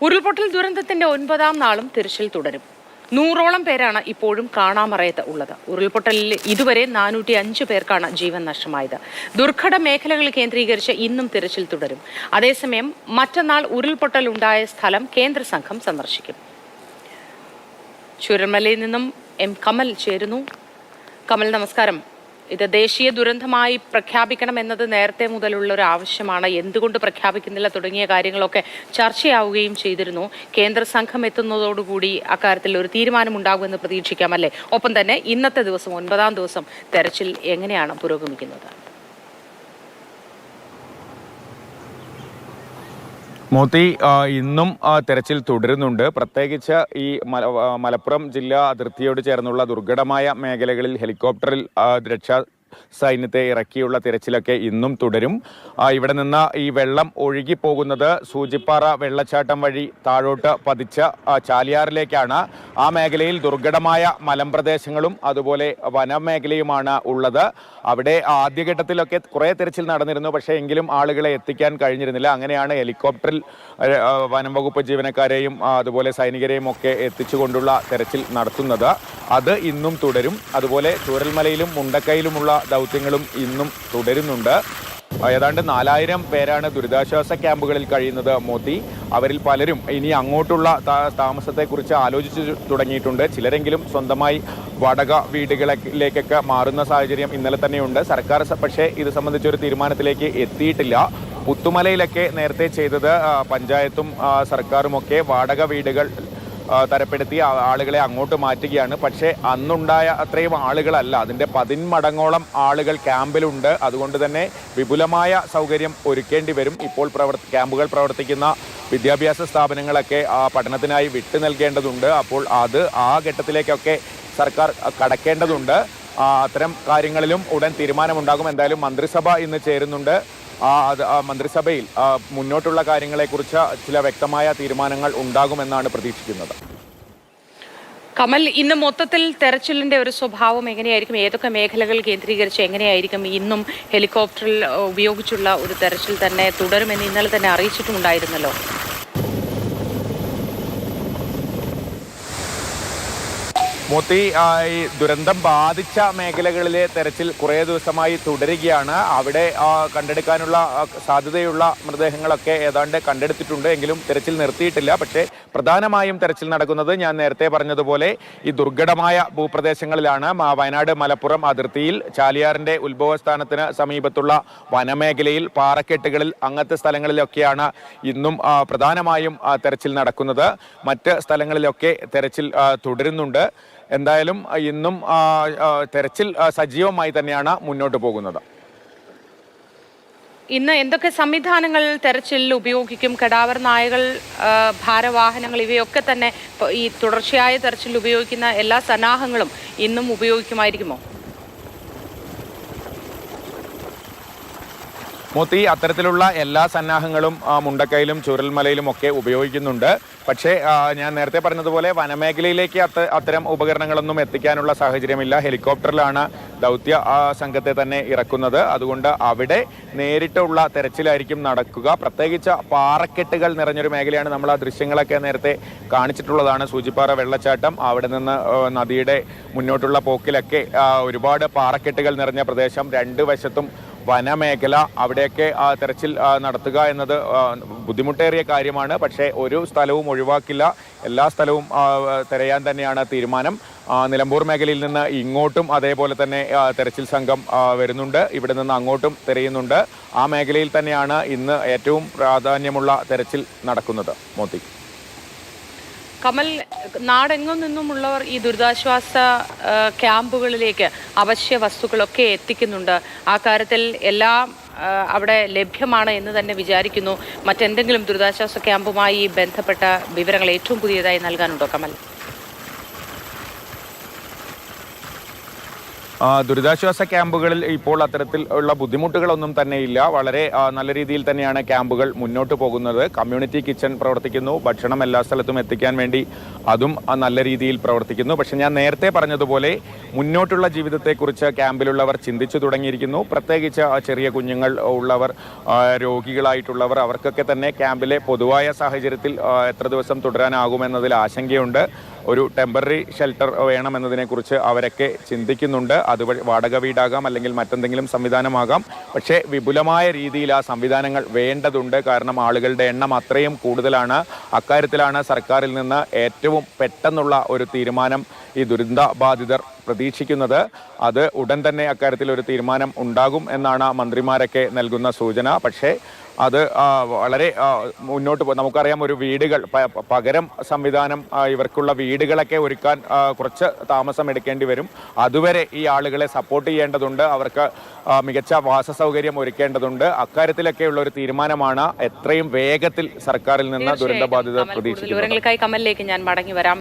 ഉരുൾപൊട്ടൽ ദുരന്തത്തിന്റെ 9ാം നാളും തിരച്ചിൽ തുടരും. 100ഓളം പേരാണ് ഇപ്പോഴും കാണാമറയത്ത് ഉള്ളത്. ഉരുൾപൊട്ടലിൽ ഇതുവരെ 405 പേർക്കാണ് ജീവൻ നഷ്ടമായത്. ദുർഘട മേഖലകൾ കേന്ദ്രീകരിച്ച് ഇന്നും തിരച്ചിൽ തുടരും. അതേസമയം മറ്റന്നാൾ ഉരുൾപൊട്ടൽ ഉണ്ടായ സ്ഥലം കേന്ദ്ര സംഘം സന്ദർശിക്കും. ചൂരൽമലയിൽ നിന്നും കമൽ ചേരുന്നു. കമൽ, നമസ്കാരം. ഇത് ദേശീയ ദുരന്തമായി പ്രഖ്യാപിക്കണമെന്നത് നേരത്തെ മുതലുള്ള ഒരു ആവശ്യമാണ്. എന്തുകൊണ്ട് പ്രഖ്യാപിക്കുന്നില്ല തുടങ്ങിയ കാര്യങ്ങളൊക്കെ ചർച്ചയാവുകയും ചെയ്തിരുന്നു. കേന്ദ്ര സംഘം എത്തുന്നതോടുകൂടി അക്കാര്യത്തിൽ ഒരു തീരുമാനമുണ്ടാകുമെന്ന് പ്രതീക്ഷിക്കാമല്ലേ? ഒപ്പം തന്നെ ഇന്നത്തെ ദിവസം 9ാം ദിവസം തെരച്ചിൽ എങ്ങനെയാണ് പുരോഗമിക്കുന്നത്? മോത്തി, ഇന്നും തെരച്ചിൽ തുടരുന്നുണ്ട്. പ്രത്യേകിച്ച് ഈ മലപ്പുറം ജില്ലാ അതിർത്തിയോട് ചേർന്നുള്ള ദുർഘടമായ മേഖലകളിൽ ഹെലികോപ്റ്ററിൽ രക്ഷാ സൈന്യത്തെ ഇറക്കിയുള്ള തിരച്ചിലൊക്കെ ഇന്നും തുടരും. ഇവിടെ നിന്ന് ഈ വെള്ളം ഒഴുകിപ്പോകുന്നത് സൂചിപ്പാറ വെള്ളച്ചാട്ടം വഴി താഴോട്ട് പതിച്ച ചാലിയാറിലേക്കാണ്. ആ മേഖലയിൽ ദുർഘടമായ മലമ്പ്രദേശങ്ങളും അതുപോലെ വനമേഖലയുമാണ് ഉള്ളത്. അവിടെ ആദ്യഘട്ടത്തിലൊക്കെ കുറേ തിരച്ചിൽ നടന്നിരുന്നു. പക്ഷേ എങ്കിലും ആളുകളെ എത്തിക്കാൻ കഴിഞ്ഞിരുന്നില്ല. അങ്ങനെയാണ് ഹെലികോപ്റ്ററിൽ വനം വകുപ്പ് ജീവനക്കാരെയും അതുപോലെ സൈനികരെയും ഒക്കെ എത്തിച്ചുകൊണ്ടുള്ള തെരച്ചിൽ നടത്തുന്നത്. അത് ഇന്നും തുടരും. അതുപോലെ ചൂരൽമലയിലും മുണ്ടക്കയിലുമുള്ള ദൗത്യങ്ങളും ഇന്നും തുടരുന്നുണ്ട്. ഏതാണ്ട് 4000 പേരാണ് ദുരിതാശ്വാസ ക്യാമ്പുകളിൽ കഴിയുന്നത്. മോത്തി, അവരിൽ പലരും ഇനി അങ്ങോട്ടുള്ള താമസത്തെക്കുറിച്ച് ആലോചിച്ചു തുടങ്ങിയിട്ടുണ്ട്. ചിലരെങ്കിലും സ്വന്തമായി വാടക വീടുകളിലേക്കൊക്കെ മാറുന്ന സാഹചര്യം ഇന്നലെ തന്നെയുണ്ട്. സർക്കാർ പക്ഷേ ഇത് സംബന്ധിച്ചൊരു തീരുമാനത്തിലേക്ക് എത്തിയിട്ടില്ല. പുത്തുമലയിലൊക്കെ നേരത്തെ ചെയ്തത് പഞ്ചായത്തും സർക്കാരുമൊക്കെ വാടക വീടുകൾ തരപ്പെടുത്തി ആളുകളെ അങ്ങോട്ട് മാറ്റുകയാണ്. പക്ഷേ അന്നുണ്ടായ അത്രയും ആളുകളല്ല, അതിൻ്റെ 10 മടങ്ങോളം ആളുകൾ ക്യാമ്പിലുണ്ട്. അതുകൊണ്ട് തന്നെ വിപുലമായ സൗകര്യം ഒരുക്കേണ്ടി വരും. ഇപ്പോൾ ക്യാമ്പുകൾ പ്രവർത്തിക്കുന്ന വിദ്യാഭ്യാസ സ്ഥാപനങ്ങളൊക്കെ പഠനത്തിനായി വിട്ടു നൽകേണ്ടതുണ്ട്. അപ്പോൾ ആ ഘട്ടത്തിലേക്കൊക്കെ സർക്കാർ കടക്കേണ്ടതുണ്ട്. അത്തരം കാര്യങ്ങളിലും ഉടൻ തീരുമാനമുണ്ടാകും. എന്തായാലും മന്ത്രിസഭ ഇന്ന് ചേരുന്നുണ്ട്. മന്ത്രിസഭയിൽ മുന്നോട്ടുള്ള കാര്യങ്ങളെക്കുറിച്ച് ചില വ്യക്തമായ തീരുമാനങ്ങൾ ഉണ്ടാകുമെന്നാണ് പ്രതീക്ഷിക്കുന്നത്. കമൽ, ഇന്ന് മൊത്തത്തിൽ തെരച്ചിലിന്റെ ഒരു സ്വഭാവം എങ്ങനെയായിരിക്കും? ഏതൊക്കെ മേഖലകൾ കേന്ദ്രീകരിച്ച് എങ്ങനെയായിരിക്കും? ഇന്നും ഹെലികോപ്റ്ററിൽ ഉപയോഗിച്ചുള്ള ഒരു തെരച്ചിൽ തന്നെ തുടരുമെന്ന് ഇന്നലെ തന്നെ അറിയിച്ചിട്ടുണ്ടായിരുന്നല്ലോ. മോത്തി, ഈ ദുരന്തം ബാധിച്ച മേഖലകളിലെ തെരച്ചിൽ കുറേ ദിവസമായി തുടരുകയാണ്. അവിടെ കണ്ടെടുക്കാനുള്ള സാധ്യതയുള്ള മൃതദേഹങ്ങളൊക്കെ ഏതാണ്ട് കണ്ടെടുത്തിട്ടുണ്ട്. എങ്കിലും തെരച്ചിൽ നിർത്തിയിട്ടില്ല. പക്ഷേ പ്രധാനമായും തെരച്ചിൽ നടക്കുന്നത് ഞാൻ നേരത്തെ പറഞ്ഞതുപോലെ ഈ ദുർഘടമായ ഭൂപ്രദേശങ്ങളിലാണ്. വയനാട് മലപ്പുറം അതിർത്തിയിൽ ചാലിയാറിൻ്റെ ഉത്ഭവസ്ഥാനത്തിന് സമീപത്തുള്ള വനമേഖലയിൽ പാറക്കെട്ടുകളിൽ അങ്ങനത്തെ സ്ഥലങ്ങളിലൊക്കെയാണ് ഇന്നും പ്രധാനമായും തെരച്ചിൽ നടക്കുന്നത്. മറ്റ് സ്ഥലങ്ങളിലൊക്കെ തെരച്ചിൽ തുടരുന്നുണ്ട്. എന്തായാലും ഇന്നും തെരച്ചിൽ സജീവമായി തന്നെയാണ് മുന്നോട്ട് പോകുന്നത്. ഇന്ന് എന്തൊക്കെ സംവിധാനങ്ങൾ തെരച്ചിലിൽ ഉപയോഗിക്കും? കടാവർ നായകൾ, ഭാരവാഹനങ്ങൾ ഇവയൊക്കെ തന്നെ ഈ തുടർച്ചയായ തെരച്ചിലിൽ ഉപയോഗിക്കുന്ന എല്ലാ സന്നാഹങ്ങളും ഇന്നും ഉപയോഗിക്കുമായിരിക്കുമോ? മോത്തി, അത്തരത്തിലുള്ള എല്ലാ സന്നാഹങ്ങളും മുണ്ടക്കയിലും ചൂരൽമലയിലും ഒക്കെ ഉപയോഗിക്കുന്നുണ്ട്. പക്ഷേ ഞാൻ നേരത്തെ പറഞ്ഞതുപോലെ വനമേഖലയിലേക്ക് അത്തരം ഉപകരണങ്ങളൊന്നും എത്തിക്കാനുള്ള സാഹചര്യമില്ല. ഹെലികോപ്റ്ററിലാണ് ദൗത്യ സംഘത്തെ തന്നെ ഇറക്കുന്നത്. അതുകൊണ്ട് അവിടെ നേരിട്ടുള്ള തെരച്ചിലായിരിക്കും നടക്കുക. പ്രത്യേകിച്ച് പാറക്കെട്ടുകൾ നിറഞ്ഞൊരു മേഖലയാണ്. നമ്മൾ ആ ദൃശ്യങ്ങളൊക്കെ നേരത്തെ കാണിച്ചിട്ടുള്ളതാണ്. സൂചിപ്പാറ വെള്ളച്ചാട്ടം, അവിടെ നിന്ന് നദിയുടെ മുന്നോട്ടുള്ള പോക്കിലൊക്കെ ഒരുപാട് പാറക്കെട്ടുകൾ നിറഞ്ഞ പ്രദേശം, 2 വശത്തും വനമേഖല. അവിടെയൊക്കെ തെരച്ചിൽ നടത്തുക എന്നത് ബുദ്ധിമുട്ടേറിയ കാര്യമാണ്. പക്ഷേ ഒരു സ്ഥലവും ഒഴിവാക്കില്ല. എല്ലാ സ്ഥലവും തിരയാൻ തന്നെയാണ് തീരുമാനം. നിലമ്പൂർ മേഖലയിൽ നിന്ന് ഇങ്ങോട്ടും അതേപോലെ തന്നെ തെരച്ചിൽ സംഘം വരുന്നുണ്ട്. ഇവിടെ നിന്ന് അങ്ങോട്ടും തിരയുന്നുണ്ട്. ആ മേഖലയിൽ തന്നെയാണ് ഇന്ന് ഏറ്റവും പ്രാധാന്യമുള്ള തെരച്ചിൽ നടക്കുന്നത്. മോത്തി, കമൽ, നാടെങ്ങും നിന്നുമുള്ളവർ ഈ ദുരിതാശ്വാസ ക്യാമ്പുകളിലേക്ക് അവശ്യ വസ്തുക്കളൊക്കെ എത്തിക്കുന്നുണ്ട്. ആ കാര്യത്തിൽ എല്ലാം അവിടെ ലഭ്യമാണ് എന്ന് തന്നെ വിചാരിക്കുന്നു. മറ്റെന്തെങ്കിലും ദുരിതാശ്വാസ ക്യാമ്പുമായി ബന്ധപ്പെട്ട വിവരങ്ങൾ ഏറ്റവും പുതിയതായി നൽകാനുണ്ടോ കമൽ? ദുരിതാശ്വാസ ക്യാമ്പുകളിൽ ഇപ്പോൾ അത്തരത്തിൽ ഉള്ള ബുദ്ധിമുട്ടുകളൊന്നും തന്നെയില്ല. വളരെ നല്ല രീതിയിൽ തന്നെയാണ് ക്യാമ്പുകൾ മുന്നോട്ട് പോകുന്നത്. കമ്മ്യൂണിറ്റി കിച്ചൺ പ്രവർത്തിക്കുന്നു. ഭക്ഷണം എല്ലാ സ്ഥലത്തും എത്തിക്കാൻ വേണ്ടി അതും നല്ല രീതിയിൽ പ്രവർത്തിക്കുന്നു. പക്ഷെ ഞാൻ നേരത്തെ പറഞ്ഞതുപോലെ മുന്നോട്ടുള്ള ജീവിതത്തെക്കുറിച്ച് ക്യാമ്പിലുള്ളവർ ചിന്തിച്ചു തുടങ്ങിയിരിക്കുന്നു. പ്രത്യേകിച്ച് ചെറിയ കുഞ്ഞുങ്ങൾ ഉള്ളവർ, രോഗികളായിട്ടുള്ളവർ, അവർക്കൊക്കെ തന്നെ ക്യാമ്പിലെ പൊതുവായ സാഹചര്യത്തിൽ എത്ര ദിവസം തുടരാനാകുമെന്നതിൽ ആശങ്കയുണ്ട്. ഒരു ടെമ്പററി ഷെൽട്ടർ വേണമെന്നതിനെക്കുറിച്ച് അവരൊക്കെ ചിന്തിക്കുന്നുണ്ട്. അത് വാടക വീടാകാം, അല്ലെങ്കിൽ മറ്റെന്തെങ്കിലും സംവിധാനമാകാം. പക്ഷേ വിപുലമായ രീതിയിൽ ആ സംവിധാനങ്ങൾ വേണ്ടതുണ്ട്. കാരണം ആളുകളുടെ എണ്ണം അത്രയും കൂടുതലാണ്. അക്കാര്യത്തിലാണ് സർക്കാരിൽ നിന്ന് ഏറ്റവും പെട്ടെന്നുള്ള ഒരു തീരുമാനം ഈ ദുരന്ത ബാധിതർ പ്രതീക്ഷിക്കുന്നത്. അത് ഉടൻ തന്നെ അക്കാര്യത്തിൽ ഒരു തീരുമാനം ഉണ്ടാകും എന്നാണ് മന്ത്രിമാരൊക്കെ നൽകുന്ന സൂചന. പക്ഷേ അത് വളരെ മുന്നോട്ട് പോകും. നമുക്കറിയാം, ഒരു വീടുകൾ പകരം സംവിധാനം, ഇവർക്കുള്ള വീടുകളൊക്കെ ഒരുക്കാൻ കുറച്ച് താമസം എടുക്കേണ്ടി വരും. അതുവരെ ഈ ആളുകളെ സപ്പോർട്ട് ചെയ്യേണ്ടതുണ്ട്. അവർക്ക് മികച്ച വാസസൗകര്യം ഒരുക്കേണ്ടതുണ്ട്. അക്കാര്യത്തിലൊക്കെയുള്ള ഒരു തീരുമാനമാണ് എത്രയും വേഗത്തിൽ സർക്കാരിൽ നിന്ന് ദുരന്തബാധിതർ പ്രതീക്ഷിക്കുന്നത്. വിവരങ്ങൾക്കായി കമലിലേക്ക് ഞാൻ മടങ്ങി വരാം.